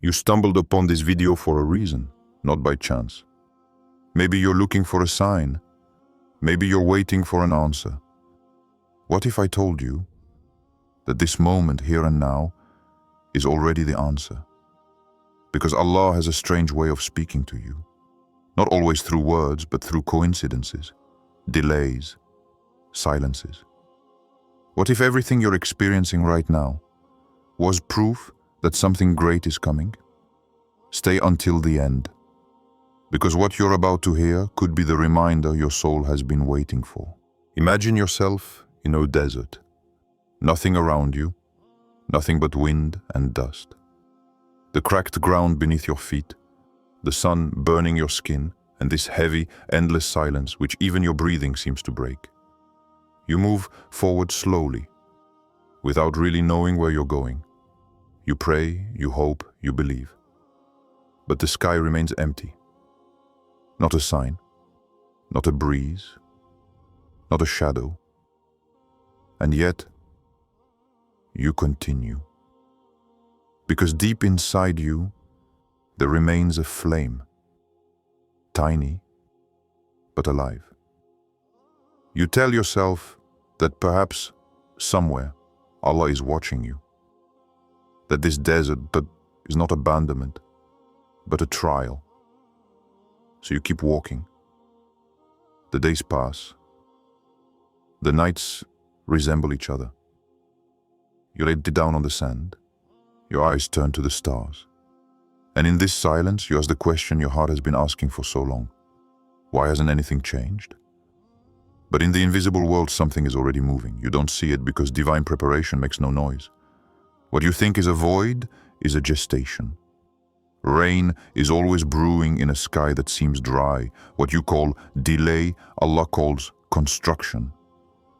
You stumbled upon this video for a reason, not by chance. Maybe you're looking for a sign. Maybe you're waiting for an answer. What if I told you that this moment here and now is already the answer? Because Allah has a strange way of speaking to you. Not always through words, but through coincidences, delays, silences. What if everything you're experiencing right now was proof that something great is coming? Stay until the end, because what you're about to hear could be the reminder your soul has been waiting for. Imagine yourself in a desert. Nothing around you, nothing but wind and dust. The cracked ground beneath your feet, the sun burning your skin, and this heavy, endless silence which even your breathing seems to break. You move forward slowly, without really knowing where you're going. You pray, you hope, you believe. But the sky remains empty. Not a sign, not a breeze, not a shadow. And yet, you continue. Because deep inside you, there remains a flame, tiny but alive. You tell yourself that perhaps somewhere Allah is watching you, that this desert is not abandonment, but a trial. So you keep walking. The days pass. The nights resemble each other. You lay down on the sand. Your eyes turn to the stars. And in this silence, you ask the question your heart has been asking for so long. Why hasn't anything changed? But in the invisible world, something is already moving. You don't see it because divine preparation makes no noise. What you think is a void is a gestation. Rain is always brewing in a sky that seems dry. What you call delay, Allah calls construction.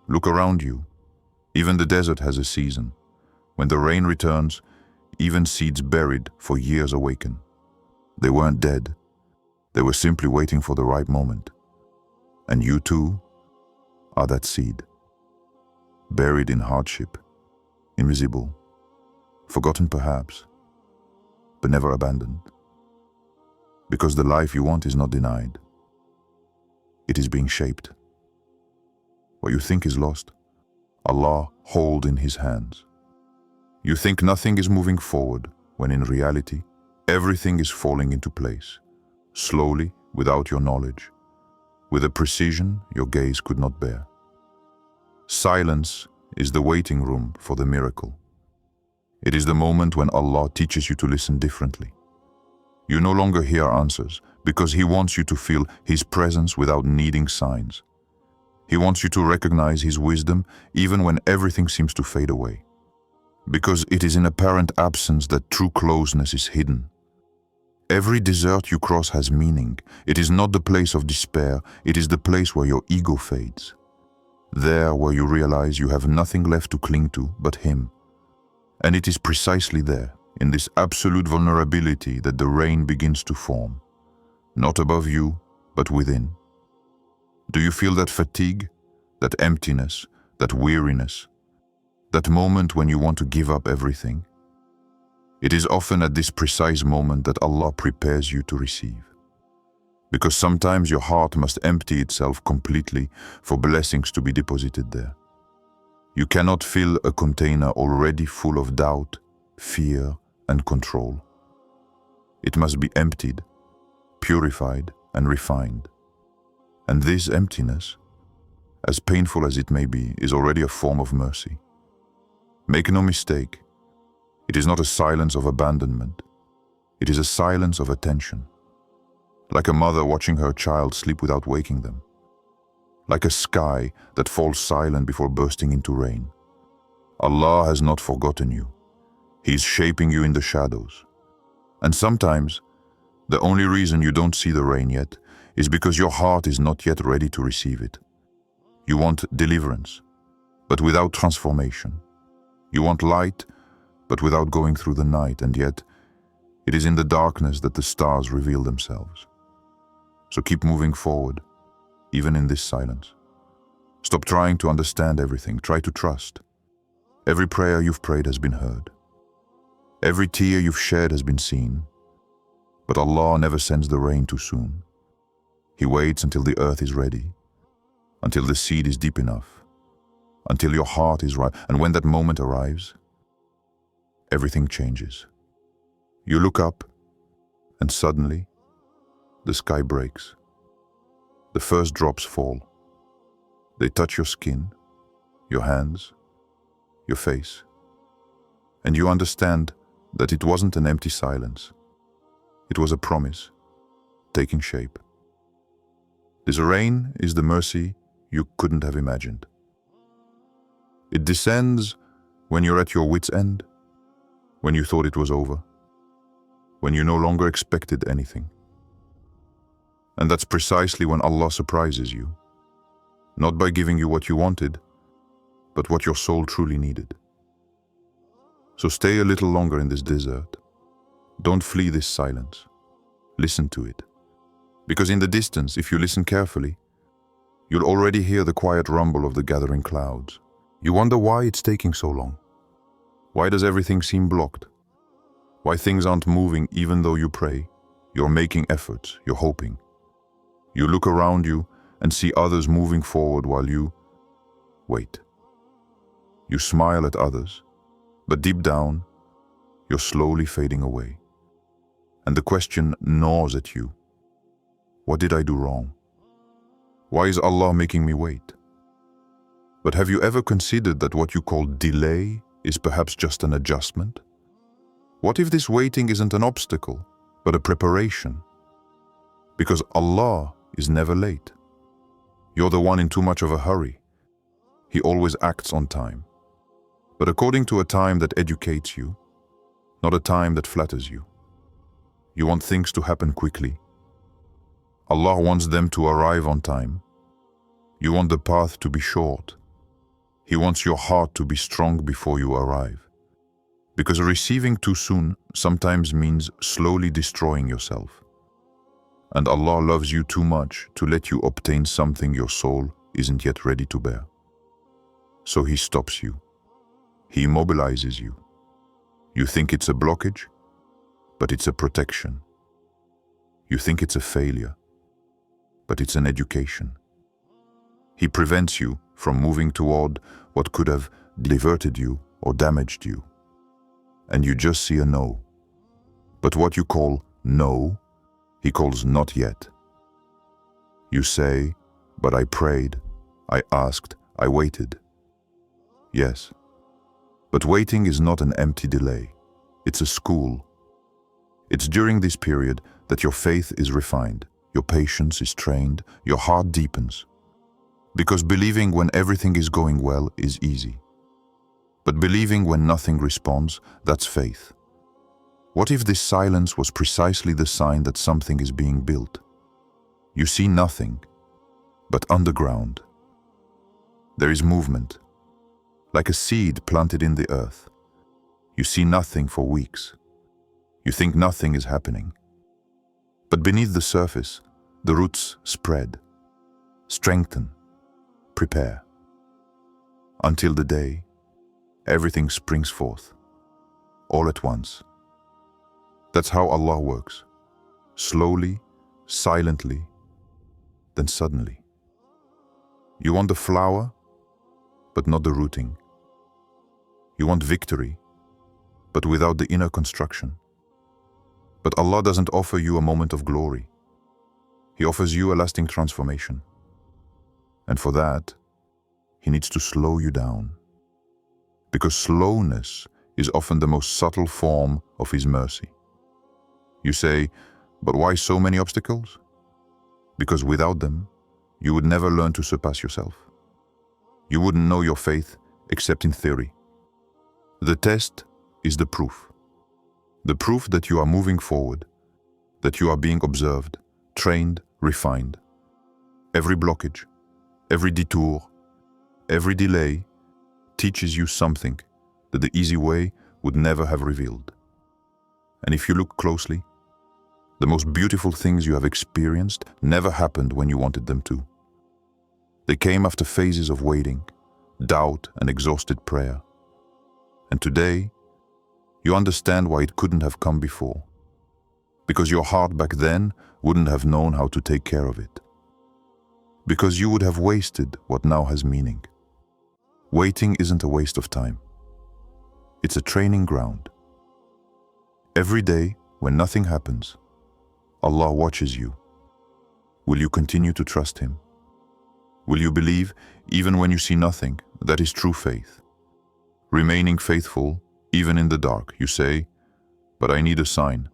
Look around you. Even the desert has a season. When the rain returns, even seeds buried for years awaken. They weren't dead. They were simply waiting for the right moment. And you too are that seed. Buried in hardship, invisible, forgotten perhaps, but never abandoned. Because the life you want is not denied. It is being shaped. What you think is lost, Allah holds in His hands. You think nothing is moving forward, when in reality, everything is falling into place, slowly, without your knowledge, with a precision your gaze could not bear. Silence is the waiting room for the miracle. It is the moment when Allah teaches you to listen differently. You no longer hear answers because He wants you to feel His presence without needing signs. He wants you to recognize His wisdom even when everything seems to fade away. Because it is in apparent absence that true closeness is hidden. Every desert you cross has meaning. It is not the place of despair, it is the place where your ego fades. There where you realize you have nothing left to cling to but Him. And it is precisely there, in this absolute vulnerability, that the rain begins to form. Not above you, but within. Do you feel that fatigue, that emptiness, that weariness? That moment when you want to give up everything? It is often at this precise moment that Allah prepares you to receive. Because sometimes your heart must empty itself completely for blessings to be deposited there. You cannot fill a container already full of doubt, fear, and control. It must be emptied, purified, and refined. And this emptiness, as painful as it may be, is already a form of mercy. Make no mistake, it is not a silence of abandonment. It is a silence of attention. Like a mother watching her child sleep without waking them. Like a sky that falls silent before bursting into rain. Allah has not forgotten you. He is shaping you in the shadows. And sometimes, the only reason you don't see the rain yet is because your heart is not yet ready to receive it. You want deliverance, but without transformation. You want light, but without going through the night, and yet it is in the darkness that the stars reveal themselves. So keep moving forward, even in this silence. Stop trying to understand everything, try to trust. Every prayer you've prayed has been heard. Every tear you've shed has been seen, but Allah never sends the rain too soon. He waits until the earth is ready, until the seed is deep enough, until your heart is right. And when that moment arrives, everything changes. You look up, and suddenly, the sky breaks. The first drops fall. They touch your skin, your hands, your face. And you understand that it wasn't an empty silence. It was a promise, taking shape. This rain is the mercy you couldn't have imagined. It descends when you're at your wit's end, when you thought it was over, when you no longer expected anything. And that's precisely when Allah surprises you, not by giving you what you wanted, but what your soul truly needed. So stay a little longer in this desert. Don't flee this silence. Listen to it. Because in the distance, if you listen carefully, you'll already hear the quiet rumble of the gathering clouds. You wonder why it's taking so long. Why does everything seem blocked? Why things aren't moving even though you pray? You're making efforts, you're hoping. You look around you and see others moving forward while you wait. You smile at others, but deep down, you're slowly fading away. And the question gnaws at you. What did I do wrong? Why is Allah making me wait? But have you ever considered that what you call delay is perhaps just an adjustment? What if this waiting isn't an obstacle, but a preparation? Because Allah is never late. You're the one in too much of a hurry. He always acts on time, but according to a time that educates you, not a time that flatters you. You want things to happen quickly. Allah wants them to arrive on time. You want the path to be short. He wants your heart to be strong before you arrive. Because receiving too soon sometimes means slowly destroying yourself. And Allah loves you too much to let you obtain something your soul isn't yet ready to bear. So He stops you. He immobilizes you. You think it's a blockage, but it's a protection. You think it's a failure, but it's an education. He prevents you from moving toward what could have diverted you or damaged you. And you just see a no. But what you call no, He calls not yet. You say, but I prayed, I asked, I waited. Yes, but waiting is not an empty delay. It's a school. It's during this period that your faith is refined, your patience is trained, your heart deepens. Because believing when everything is going well is easy. But believing when nothing responds, that's faith. What if this silence was precisely the sign that something is being built? You see nothing, but underground, there is movement, like a seed planted in the earth. You see nothing for weeks. You think nothing is happening. But beneath the surface, the roots spread, strengthen, prepare. Until the day, everything springs forth, all at once. That's how Allah works. Slowly, silently, then suddenly. You want the flower, but not the rooting. You want victory, but without the inner construction. But Allah doesn't offer you a moment of glory. He offers you a lasting transformation. And for that, He needs to slow you down. Because slowness is often the most subtle form of His mercy. You say, but why so many obstacles? Because without them, you would never learn to surpass yourself. You wouldn't know your faith except in theory. The test is the proof. The proof that you are moving forward, that you are being observed, trained, refined. Every blockage, every detour, every delay teaches you something that the easy way would never have revealed. And if you look closely, the most beautiful things you have experienced never happened when you wanted them to. They came after phases of waiting, doubt, and exhausted prayer. And today, You understand why it couldn't have come before. Because your heart back then wouldn't have known how to take care of it. Because you would have wasted what now has meaning. Waiting isn't a waste of time. It's a training ground. Every day, when nothing happens, Allah watches you. Will you continue to trust Him? Will you believe, even when you see nothing, that is true faith? Remaining faithful, even in the dark, you say, but I need a sign.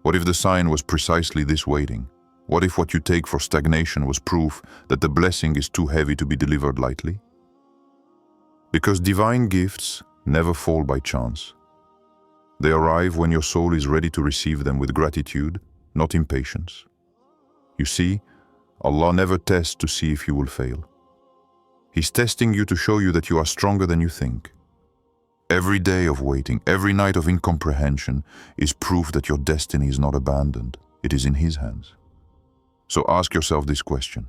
What if the sign was precisely this waiting? What if what you take for stagnation was proof that the blessing is too heavy to be delivered lightly? Because divine gifts never fall by chance. They arrive when your soul is ready to receive them with gratitude, not impatience. You see, Allah never tests to see if you will fail. He's testing you to show you that you are stronger than you think. Every day of waiting, every night of incomprehension is proof that your destiny is not abandoned. It is in His hands. So ask yourself this question.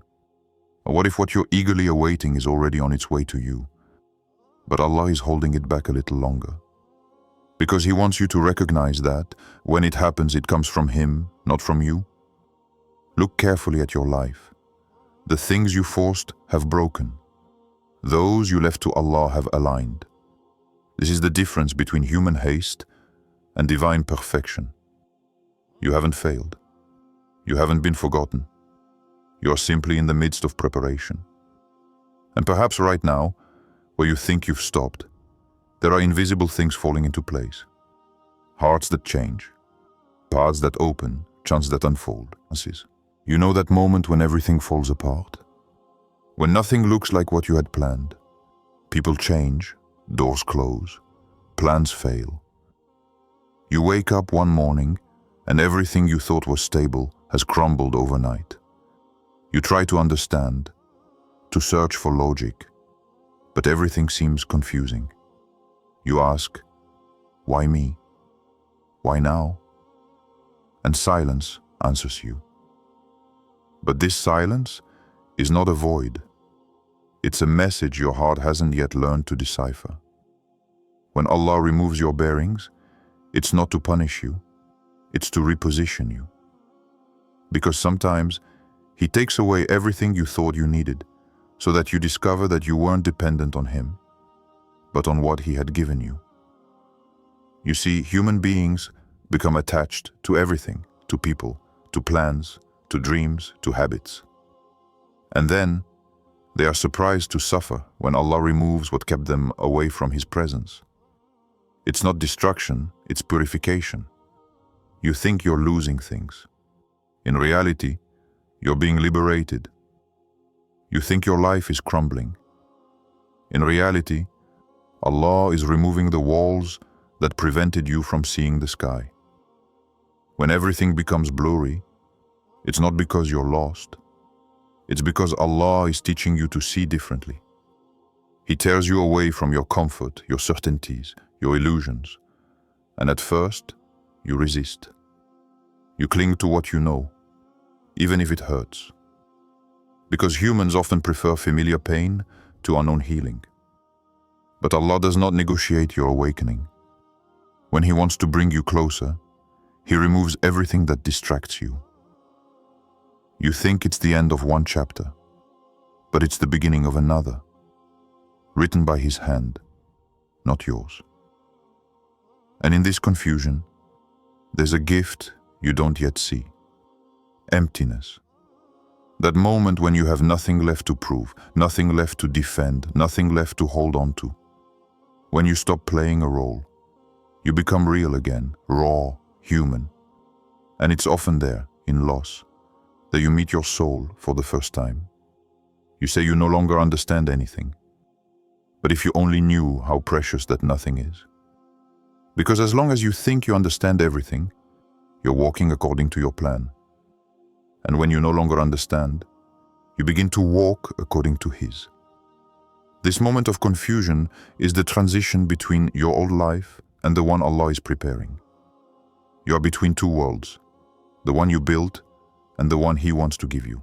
What if what you're eagerly awaiting is already on its way to you, but Allah is holding it back a little longer? Because He wants you to recognize that when it happens, it comes from Him, not from you. Look carefully at your life. The things you forced have broken. Those you left to Allah have aligned. This is the difference between human haste and divine perfection. You haven't failed. You haven't been forgotten. You are simply in the midst of preparation. And perhaps right now, where you think you've stopped, there are invisible things falling into place. Hearts that change, paths that open, chances that unfold. You know that moment when everything falls apart? When nothing looks like what you had planned. People change, doors close, plans fail. You wake up one morning and everything you thought was stable has crumbled overnight. You try to understand, to search for logic, but everything seems confusing. You ask, why me? Why now? And silence answers you. But this silence is not a void. It's a message your heart hasn't yet learned to decipher. When Allah removes your bearings, it's not to punish you, it's to reposition you. Because sometimes He takes away everything you thought you needed, so that you discover that you weren't dependent on Him, but on what He had given you. You see, human beings become attached to everything, to people, to plans, to dreams, to habits. And then they are surprised to suffer when Allah removes what kept them away from His presence. It's not destruction, it's purification. You think you're losing things. In reality, you're being liberated. You think your life is crumbling. In reality, Allah is removing the walls that prevented you from seeing the sky. When everything becomes blurry, it's not because you're lost. It's because Allah is teaching you to see differently. He tears you away from your comfort, your certainties, your illusions. And at first, you resist. You cling to what you know, even if it hurts. Because humans often prefer familiar pain to unknown healing. But Allah does not negotiate your awakening. When He wants to bring you closer, He removes everything that distracts you. You think it's the end of one chapter, but it's the beginning of another, written by His hand, not yours. And in this confusion, there's a gift you don't yet see. Emptiness. That moment when you have nothing left to prove, nothing left to defend, nothing left to hold on to. When you stop playing a role, you become real again, raw, human. And it's often there, in loss, that you meet your soul for the first time. You say you no longer understand anything. But if you only knew how precious that nothing is. Because as long as you think you understand everything, you're walking according to your plan. And when you no longer understand, you begin to walk according to His. This moment of confusion is the transition between your old life and the one Allah is preparing. You are between two worlds, the one you built and the one He wants to give you.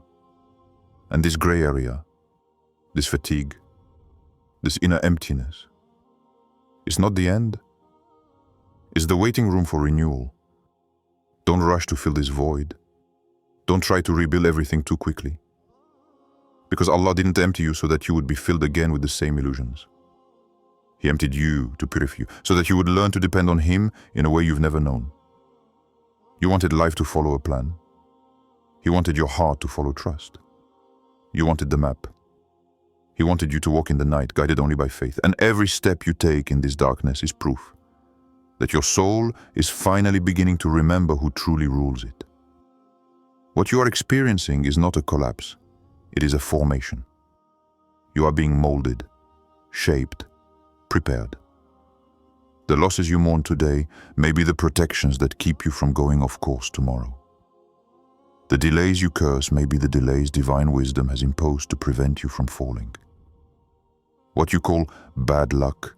And this gray area, this fatigue, this inner emptiness, is not the end, is the waiting room for renewal. Don't rush to fill this void. Don't try to rebuild everything too quickly. Because Allah didn't empty you so that you would be filled again with the same illusions. He emptied you to purify you, so that you would learn to depend on Him in a way you've never known. You wanted life to follow a plan. He wanted your heart to follow trust. You wanted the map. He wanted you to walk in the night, guided only by faith. And every step you take in this darkness is proof that your soul is finally beginning to remember who truly rules it. What you are experiencing is not a collapse. It is a formation. You are being molded, shaped, prepared. The losses you mourn today may be the protections that keep you from going off course tomorrow. The delays you curse may be the delays divine wisdom has imposed to prevent you from falling. What you call bad luck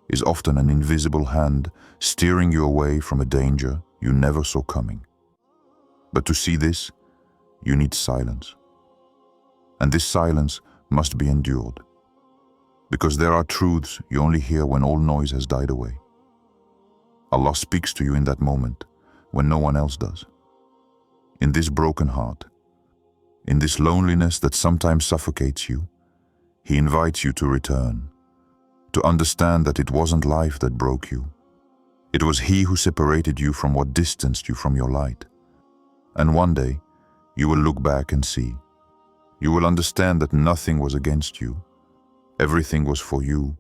is often an invisible hand steering you away from a danger you never saw coming. But to see this, you need silence. And this silence must be endured, because there are truths you only hear when all noise has died away. Allah speaks to you in that moment when no one else does. In this broken heart, in this loneliness that sometimes suffocates you, He invites you to return, to understand that it wasn't life that broke you. It was He who separated you from what distanced you from your light. And one day, you will look back and see. You will understand that nothing was against you. Everything was for you.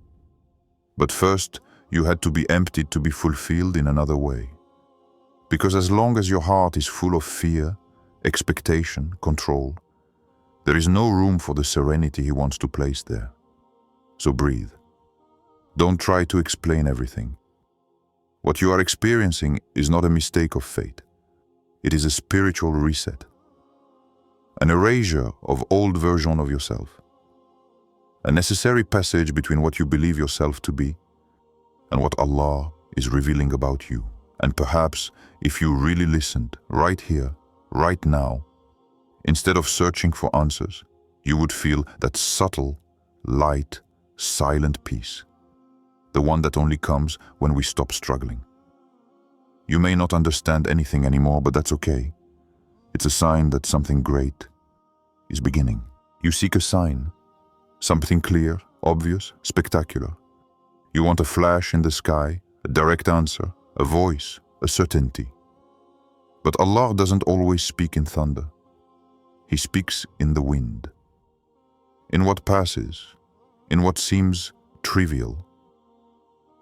But first, you had to be emptied to be fulfilled in another way. Because as long as your heart is full of fear, expectation, control, there is no room for the serenity He wants to place there. So breathe. Don't try to explain everything. What you are experiencing is not a mistake of fate. It is a spiritual reset. An erasure of old version of yourself. A necessary passage between what you believe yourself to be and what Allah is revealing about you. And perhaps, if you really listened right here, right now, instead of searching for answers, you would feel that subtle, light, silent peace. The one that only comes when we stop struggling. You may not understand anything anymore, but that's okay. It's a sign that something great is beginning. You seek a sign, something clear, obvious, spectacular. You want a flash in the sky, a direct answer, a voice, a certainty. But Allah doesn't always speak in thunder. He speaks in the wind. In what passes, in what seems trivial,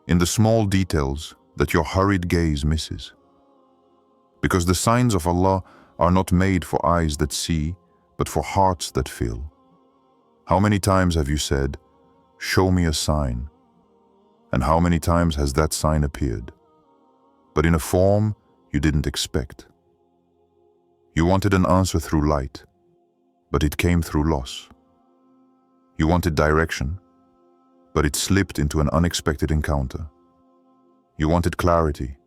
in the small details that your hurried gaze misses. Because the signs of Allah are not made for eyes that see, but for hearts that feel. How many times have you said, "Show me a sign"? And how many times has that sign appeared? But in a form you didn't expect. You wanted an answer through light, but it came through loss. You wanted direction, but it slipped into an unexpected encounter. You wanted clarity,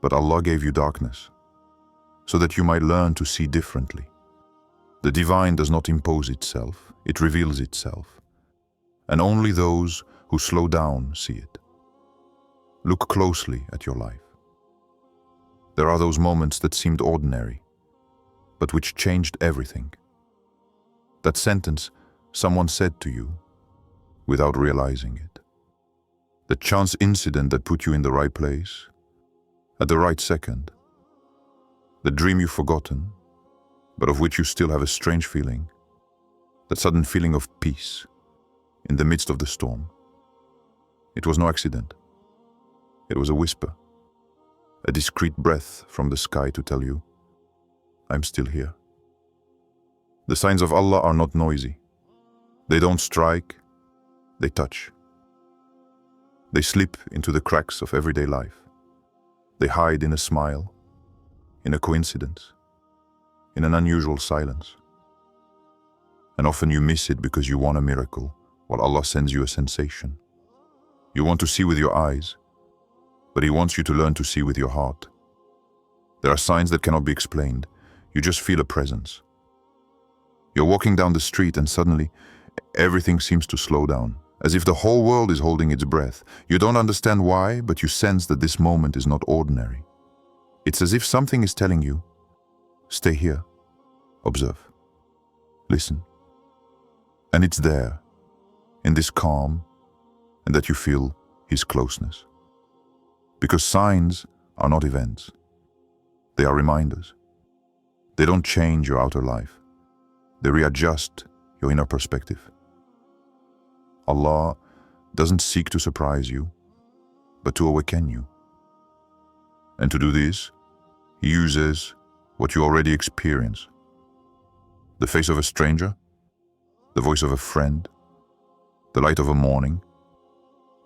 but Allah gave you darkness, so that you might learn to see differently. The divine does not impose itself, it reveals itself. And only those who slow down see it. Look closely at your life. There are those moments that seemed ordinary, but which changed everything. That sentence someone said to you without realizing it. The chance incident that put you in the right place, at the right second. The dream you've forgotten, but of which you still have a strange feeling. That sudden feeling of peace in the midst of the storm. It was no accident. It was a whisper, a discreet breath from the sky to tell you, I'm still here. The signs of Allah are not noisy. They don't strike, they touch. They slip into the cracks of everyday life. They hide in a smile, in a coincidence, in an unusual silence. And often you miss it because you want a miracle, while Allah sends you a sensation. You want to see with your eyes, but He wants you to learn to see with your heart. There are signs that cannot be explained. You just feel a presence. You're walking down the street and suddenly everything seems to slow down. as if the whole world is holding its breath. You don't understand why, but you sense that this moment is not ordinary. It's as if something is telling you, stay here, observe, listen. And it's there, in this calm, and that you feel his closeness. Because signs are not events. They are reminders. They don't change your outer life. They readjust your inner perspective. Allah doesn't seek to surprise you, but to awaken you. And to do this, He uses what you already experience. The face of a stranger, the voice of a friend, the light of a morning,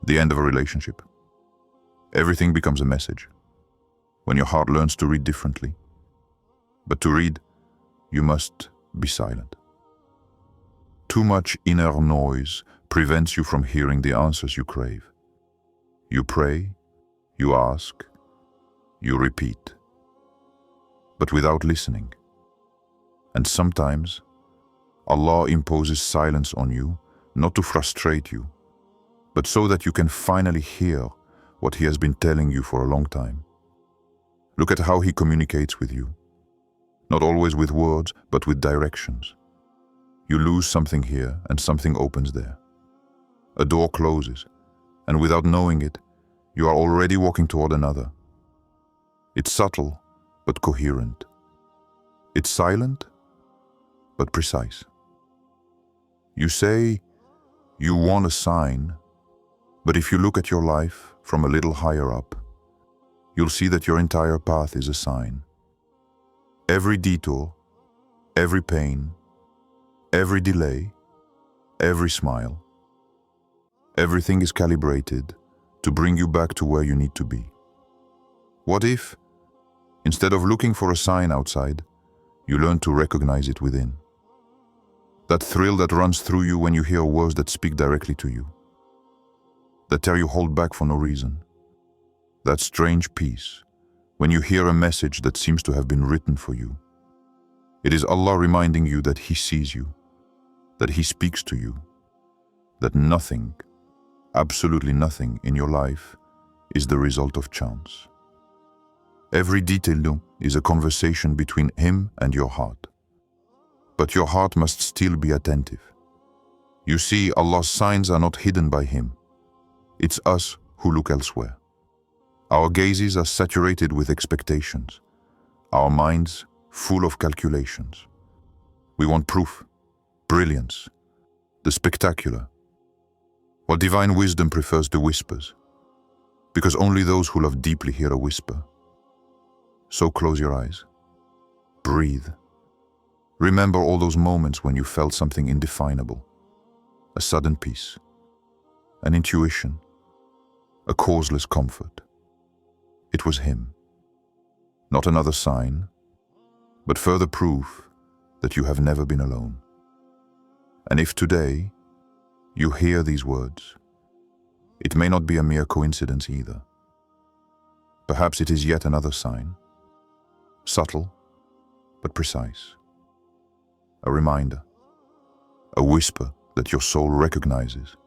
the end of a relationship. Everything becomes a message when your heart learns to read differently. But to read, you must be silent. Too much inner noise prevents you from hearing the answers you crave. You pray, you ask, you repeat, but without listening. And sometimes, Allah imposes silence on you, not to frustrate you, but so that you can finally hear what He has been telling you for a long time. Look at how He communicates with you. Not always with words, but with directions. You lose something here and something opens there. A door closes, and without knowing it, you are already walking toward another. It's subtle, but coherent. It's silent, but precise. You say you want a sign, but if you look at your life from a little higher up, you'll see that your entire path is a sign. Every detour, every pain, every delay, every smile, everything is calibrated to bring you back to where you need to be. What if, instead of looking for a sign outside, you learn to recognize it within? That thrill that runs through you when you hear words that speak directly to you, that tear you hold back for no reason. That strange peace when you hear a message that seems to have been written for you. It is Allah reminding you that He sees you, that He speaks to you, that nothing, absolutely nothing in your life is the result of chance. Every detail is a conversation between Him and your heart. But your heart must still be attentive. You see, Allah's signs are not hidden by Him. It's us who look elsewhere. Our gazes are saturated with expectations, our minds full of calculations. We want proof, brilliance, the spectacular. While divine wisdom prefers the whispers, because only those who love deeply hear a whisper. So close your eyes, breathe. Remember all those moments when you felt something indefinable, a sudden peace, an intuition, a causeless comfort. It was Him, not another sign, but further proof that you have never been alone. And if today you hear these words, it may not be a mere coincidence either. Perhaps it is yet another sign, subtle but precise. A reminder, a whisper that your soul recognizes,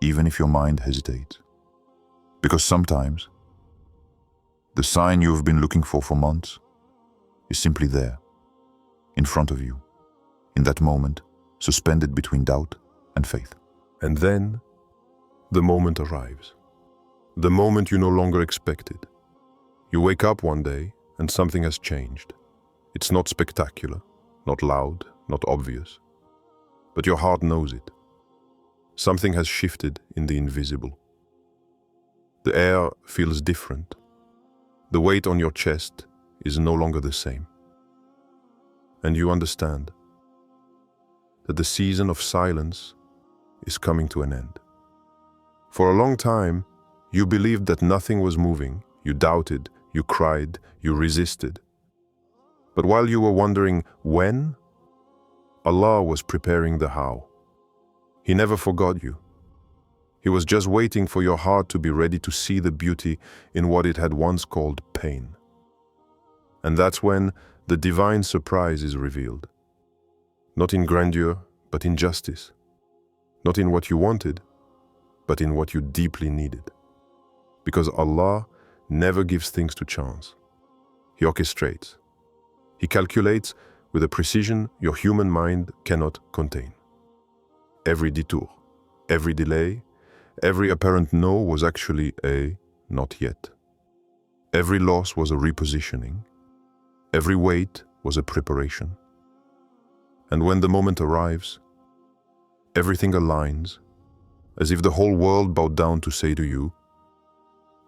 even if your mind hesitates. Because sometimes, the sign you have been looking for months is simply there, in front of you, in that moment, suspended between doubt and faith. And then, the moment arrives. The moment you no longer expected. You wake up one day and something has changed. It's not spectacular, not loud, not obvious. But your heart knows it. Something has shifted in the invisible. The air feels different. The weight on your chest is no longer the same. And you understand that the season of silence is coming to an end. For a long time, you believed that nothing was moving. You doubted, you cried, you resisted. But while you were wondering when, Allah was preparing the how. He never forgot you. He was just waiting for your heart to be ready to see the beauty in what it had once called pain. And that's when the divine surprise is revealed. Not in grandeur, but in justice. Not in what you wanted, but in what you deeply needed. Because Allah never gives things to chance. He orchestrates. He calculates with a precision your human mind cannot contain. Every detour, every delay, every apparent no was actually a not yet. Every loss was a repositioning. Every wait was a preparation. And when the moment arrives, everything aligns, as if the whole world bowed down to say to you,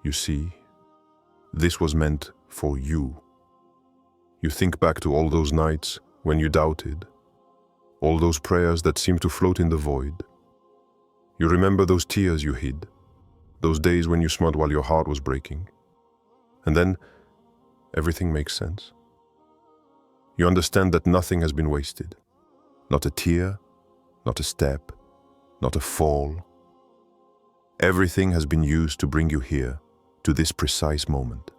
you see, this was meant for you. You think back to all those nights when you doubted, all those prayers that seemed to float in the void. You remember those tears you hid, those days when you smiled while your heart was breaking. And then everything makes sense. You understand that nothing has been wasted. Not a tear, not a step, not a fall. Everything has been used to bring you here, to this precise moment.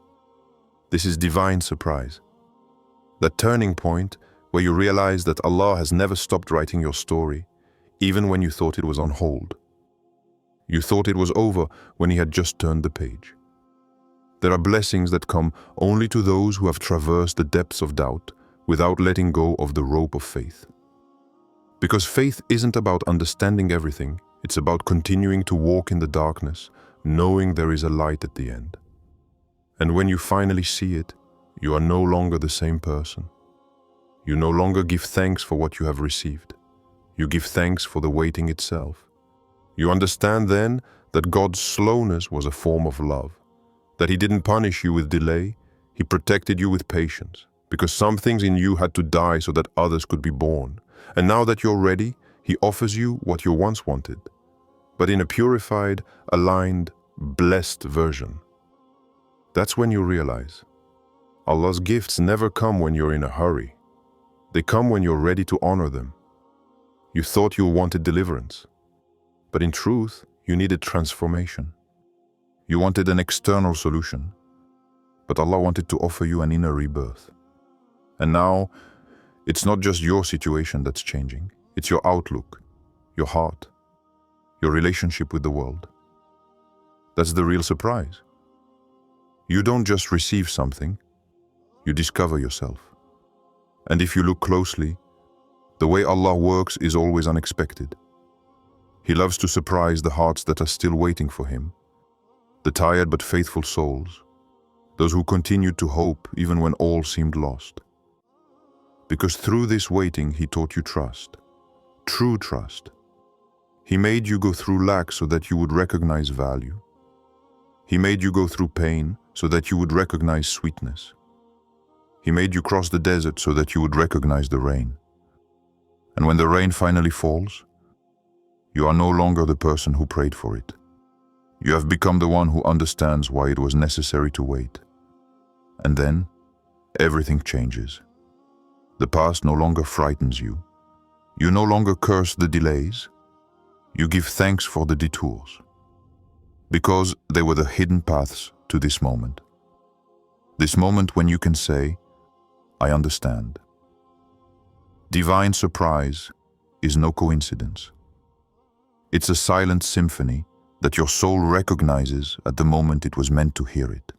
This is divine surprise. That turning point where you realize that Allah has never stopped writing your story, even when you thought it was on hold. You thought it was over when He had just turned the page. There are blessings that come only to those who have traversed the depths of doubt without letting go of the rope of faith. Because faith isn't about understanding everything, it's about continuing to walk in the darkness, knowing there is a light at the end. And when you finally see it, you are no longer the same person. You no longer give thanks for what you have received. You give thanks for the waiting itself. You understand then that God's slowness was a form of love, that He didn't punish you with delay, He protected you with patience, because some things in you had to die so that others could be born. And now that you're ready, He offers you what you once wanted, but in a purified, aligned, blessed version. That's when you realize Allah's gifts never come when you're in a hurry. They come when you're ready to honor them. You thought you wanted deliverance, but in truth, you needed transformation. You wanted an external solution, but Allah wanted to offer you an inner rebirth. And now, it's not just your situation that's changing, it's your outlook, your heart, your relationship with the world. That's the real surprise. You don't just receive something, you discover yourself. And if you look closely, the way Allah works is always unexpected. He loves to surprise the hearts that are still waiting for Him, the tired but faithful souls, those who continued to hope even when all seemed lost. Because through this waiting, He taught you trust, true trust. He made you go through lack so that you would recognize value. He made you go through pain so that you would recognize sweetness. He made you cross the desert so that you would recognize the rain. And when the rain finally falls, you are no longer the person who prayed for it. You have become the one who understands why it was necessary to wait. And then, everything changes. The past no longer frightens you. You no longer curse the delays. You give thanks for the detours, because they were the hidden paths to this moment. This moment when you can say, I understand. Divine surprise is no coincidence. It's a silent symphony that your soul recognizes at the moment it was meant to hear it.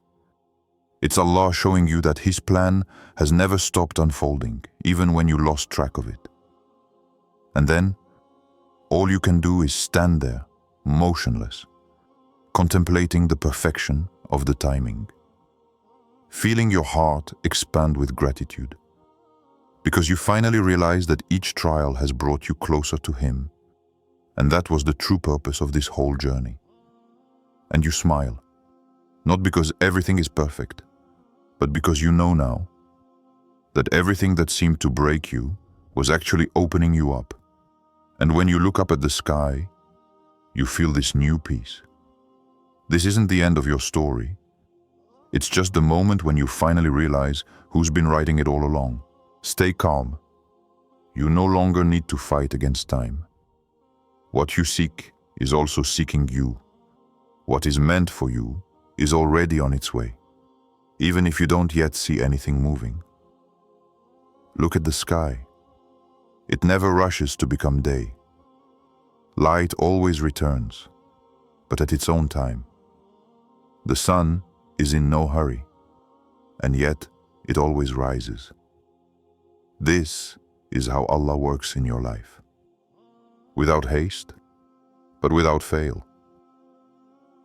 It's Allah showing you that His plan has never stopped unfolding, even when you lost track of it. And then, all you can do is stand there, motionless, contemplating the perfection of the timing, feeling your heart expand with gratitude, because you finally realize that each trial has brought you closer to Him, and that was the true purpose of this whole journey. And you smile, not because everything is perfect, but because you know now that everything that seemed to break you was actually opening you up. And when you look up at the sky, you feel this new peace. This isn't the end of your story. It's just the moment when you finally realize who's been writing it all along. Stay calm. You no longer need to fight against time. What you seek is also seeking you. What is meant for you is already on its way, even if you don't yet see anything moving. Look at the sky. It never rushes to become day. Light always returns. but at its own time. The sun is in no hurry, and yet it always rises. This is how Allah works in your life. Without haste, but without fail.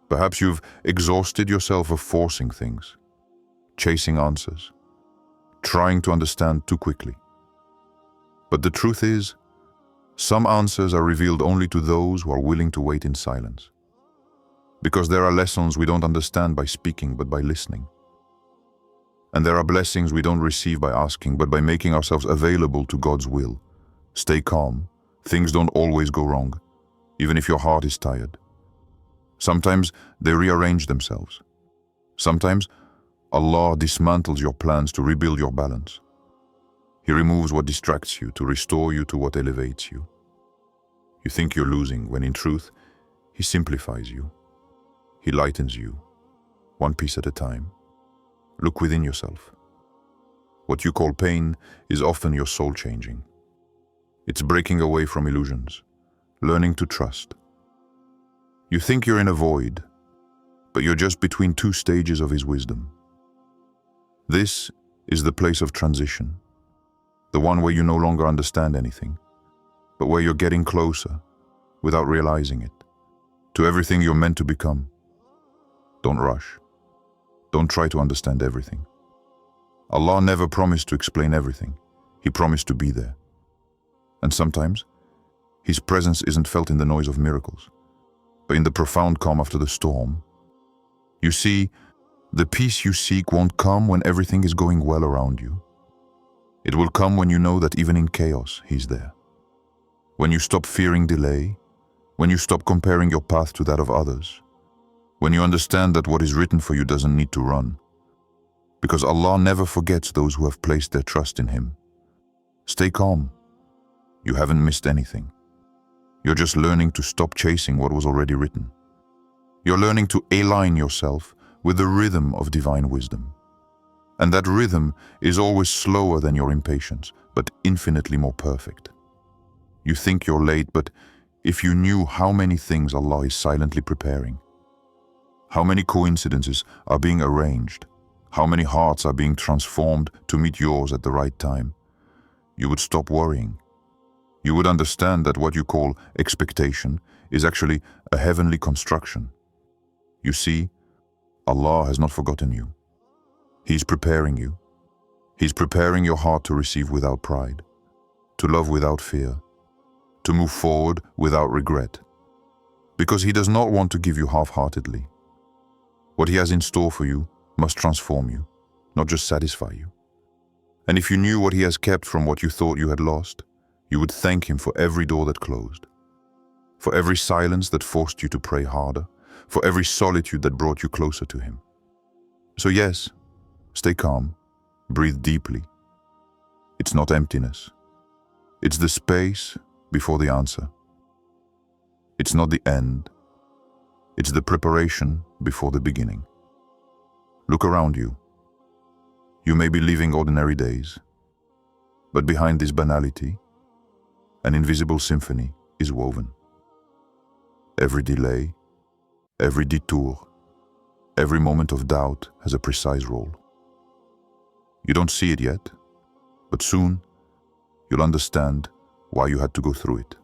Perhaps you've exhausted yourself of forcing things, chasing answers, trying to understand too quickly. But the truth is, some answers are revealed only to those who are willing to wait in silence. Because there are lessons we don't understand by speaking, but by listening. And there are blessings we don't receive by asking, but by making ourselves available to God's will. Stay calm. Things don't always go wrong, even if your heart is tired. Sometimes they rearrange themselves. Sometimes Allah dismantles your plans to rebuild your balance. He removes what distracts you to restore you to what elevates you. You think you're losing, when in truth, He simplifies you. He lightens you, one piece at a time. Look within yourself. What you call pain is often your soul changing. It's breaking away from illusions, learning to trust. You think you're in a void, but you're just between two stages of His wisdom. This is the place of transition, the one where you no longer understand anything, but where you're getting closer, without realizing it, to everything you're meant to become. Don't rush. Don't try to understand everything. Allah never promised to explain everything. He promised to be there. And sometimes, His presence isn't felt in the noise of miracles, but in the profound calm after the storm. You see, the peace you seek won't come when everything is going well around you. It will come when you know that even in chaos, He's there. When you stop fearing delay, when you stop comparing your path to that of others, when you understand that what is written for you doesn't need to run. Because Allah never forgets those who have placed their trust in Him. Stay calm. You haven't missed anything. You're just learning to stop chasing what was already written. You're learning to align yourself with the rhythm of divine wisdom. And that rhythm is always slower than your impatience, but infinitely more perfect. You think you're late, but if you knew how many things Allah is silently preparing, how many coincidences are being arranged, how many hearts are being transformed to meet yours at the right time, you would stop worrying. You would understand that what you call expectation is actually a heavenly construction. You see, Allah has not forgotten you. He's preparing you. He's preparing your heart to receive without pride, to love without fear, to move forward without regret. Because He does not want to give you half-heartedly. What He has in store for you must transform you, not just satisfy you. And if you knew what He has kept from what you thought you had lost, you would thank Him for every door that closed, for every silence that forced you to pray harder, for every solitude that brought you closer to Him. So yes, stay calm, breathe deeply. It's not emptiness. It's the space before the answer. It's not the end. It's the preparation before the beginning. Look around you. You may be living ordinary days, but behind this banality, an invisible symphony is woven. Every delay, every detour, every moment of doubt has a precise role. You don't see it yet, but soon you'll understand why you had to go through it.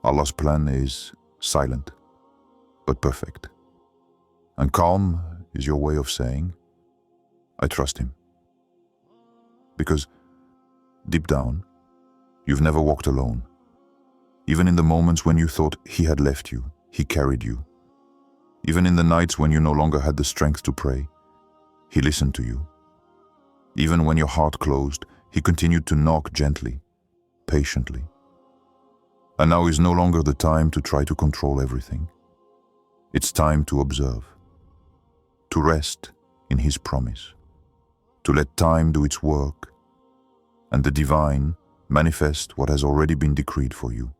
Allah's plan is silent, but perfect. And calm is your way of saying, I trust Him. Because deep down, you've never walked alone. Even in the moments when you thought He had left you, He carried you. Even in the nights when you no longer had the strength to pray, He listened to you. Even when your heart closed, He continued to knock gently, patiently. And now is no longer the time to try to control everything. It's time to observe, to rest in His promise, to let time do its work, and the divine manifest what has already been decreed for you.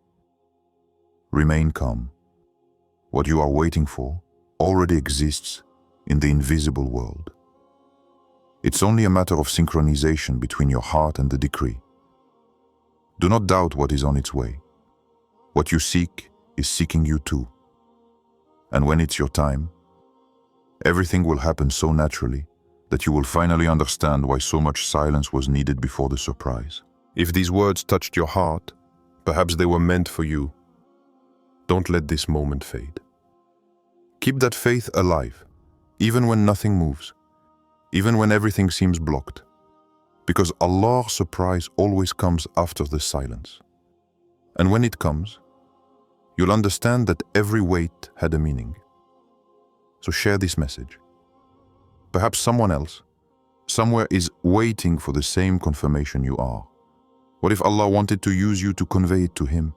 Remain calm. What you are waiting for already exists in the invisible world. It's only a matter of synchronization between your heart and the decree. Do not doubt what is on its way. What you seek is seeking you too. And when it's your time, everything will happen so naturally that you will finally understand why so much silence was needed before the surprise. If these words touched your heart, perhaps they were meant for you. Don't let this moment fade. Keep that faith alive, even when nothing moves, even when everything seems blocked, because Allah's surprise always comes after the silence. And when it comes, you'll understand that every wait had a meaning. So share this message. Perhaps someone else, somewhere, is waiting for the same confirmation you are. What if Allah wanted to use you to convey it to him?